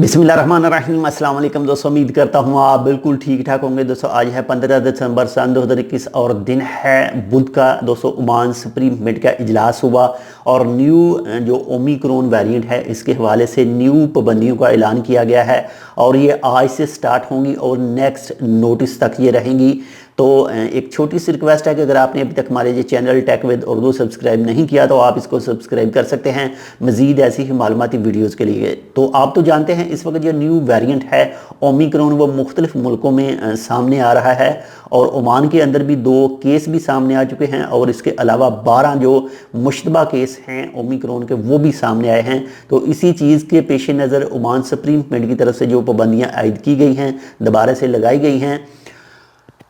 बिस्मिल्लाहिर्रहमानिर्रहीम। अस्सलाम वालेकुम दोस्तों, उम्मीद करता हूँ आप बिल्कुल ठीक ठाक होंगे। दोस्तों आज है 15 दिसंबर सन 2021 और दिन है बुध का। दोस्तों ओमान सुप्रीम कमेटी का इजलास हुआ और न्यू जो ओमिक्रॉन वेरिएंट है इसके हवाले से न्यू पाबंदियों का ऐलान किया गया है और ये आज से स्टार्ट होंगी और नेक्स्ट नोटिस तक ये रहेंगी। तो एक छोटी सी रिक्वेस्ट है कि अगर आपने अभी तक हमारे ये channel tech with Urdu subscribe नहीं किया तो आप इसको सब्सक्राइब कर सकते हैं मज़ीद ऐसी ही मालूमाती वीडियोज़ के लिए। तो आप तो जानते हैं इस वक्त जो न्यू वेरिएंट है ओमिक्रॉन वो मुख्तलिफ मुल्कों में सामने आ रहा है और ओमान के अंदर भी 2 केस भी सामने आ चुके हैं और इसके अलावा 12 जो मुश्तबा केस हैं ओमिक्रॉन के वो भी सामने आए हैं। तो इसी चीज़ के पेश नज़र ओमान सुप्रीम कमेटी की तरफ से जो पाबंदियाँ आयद की गई हैं दोबारा से लगाई गई हैं।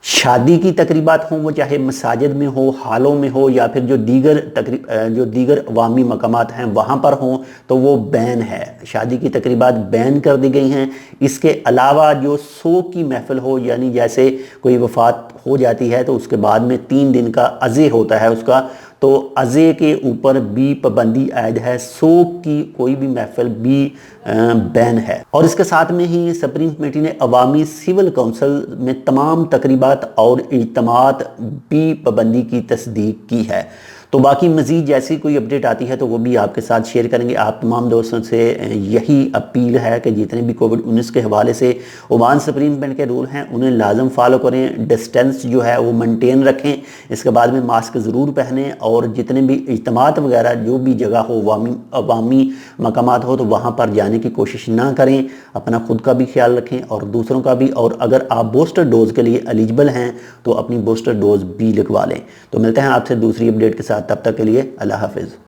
शादी की तकरीबात हों वो चाहे मसाजिद में हो, हालों में हो या फिर जो दीगर अवामी मकामात हैं वहाँ पर हों तो वो बैन है। शादी की तकरीबात बैन कर दी गई हैं। इसके अलावा जो सोग की महफिल हो यानी जैसे कोई वफ़ात हो जाती है तो उसके बाद में 3 दिन का अज़े होता है उसका, तो अज़े के ऊपर भी पाबंदी आयद है। सोग की कोई भी महफिल भी बैन है। और इसके साथ में ही सुप्रीम कमेटी ने अवामी सिविल काउंसिल में तमाम तकरीबात और इज्तिमात भी पाबंदी की तस्दीक की है। तो बाकी मज़ीद जैसी कोई अपडेट आती है तो वो भी आपके साथ शेयर करेंगे। आप तमाम दोस्तों से यही अपील है कि जितने भी कोविड-19 के हवाले से ओमान सुप्रीम कमेटी के रूल हैं उन्हें लाजम फॉलो करें, डिस्टेंस जो है वो मेंटेन रखें, इसके बाद में मास्क ज़रूर पहनें और जितने भी इज्तिमात वगैरह जो भी जगह हो अवामी मकामात हो तो वहाँ पर जाने की कोशिश ना करें। अपना खुद का भी ख्याल रखें और दूसरों का भी। और अगर आप बूस्टर डोज़ के लिए एलिजिबल हैं तो अपनी बूस्टर डोज़ भी लगवा लें। तो मिलते हैं आपसे दूसरी अपडेट के साथ, तब तक के लिए अल्लाह हाफिज़।